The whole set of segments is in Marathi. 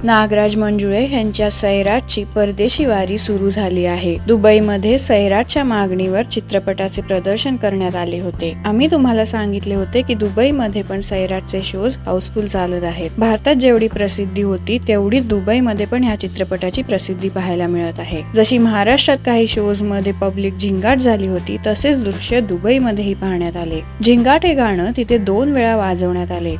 नागराज मंजुळे यांच्या सैराटची परदेशी वारी सुरू झाली आहे। दुबईमध्ये सैराटच्या मागणीवर चित्रपटाचे प्रदर्शन करण्यात आले होते। आम्ही तुम्हाला सांगितले होते की दुबईमध्ये पण सैराटचे शोज हाऊसफुल चालत आहेत। भारतात जेवढी प्रसिद्धी होती तेवढीच दुबईमध्ये पण ह्या चित्रपटाची प्रसिद्धी पाहायला मिळत आहे। जशी महाराष्ट्रात काही शोज मध्ये पब्लिक झिंगाट झाली होती तसेच दृश्य दुबईमध्येही पाहण्यात आले। झिंगाट हे गाणं तिथे 2 वेळा वाजवण्यात आले।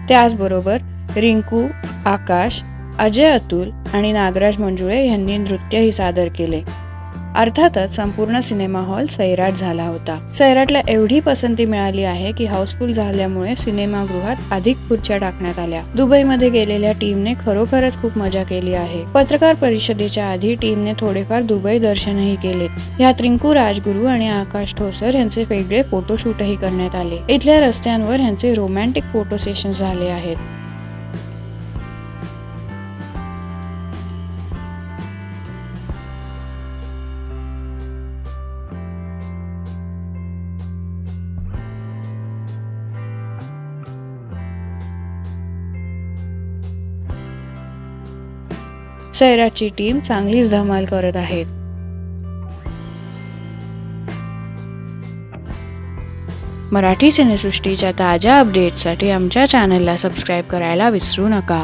त्याचबरोबर रिंकू, आकाश, अजय अतुल आणि नागराज मंजुळे यांनी नृत्यही सादर केले। अर्थातच संपूर्ण सिनेमा हॉल सैराट झाला होता। सैराटला एवढी पसंती मिळाली आहे की हाऊसफुल झाल्यामुळे सिनेमागृहात अधिक खुर्च्या टाकण्यात आल्या। दुबईमध्ये गेलेल्या टीमने खरोखरच खूप मजा केली आहे। पत्रकार परिषदेच्या आधी टीमने थोडेफार दुबई दर्शनही केलेच। यात रिंकू राजगुरू आणि आकाश ठोसर यांचे वेगळे फोटोशूटही करण्यात आले। इथल्या रस्त्यांवर यांचे रोमॅन्टिक फोटो सेशन झाले आहेत। सैराटची टीम चांगलीच धमाल करत आहे। मराठी सिनेसृष्टीच्या ताज्या अपडेट्ससाठी आमच्या चॅनलला सबस्क्राईब करायला विसरू नका।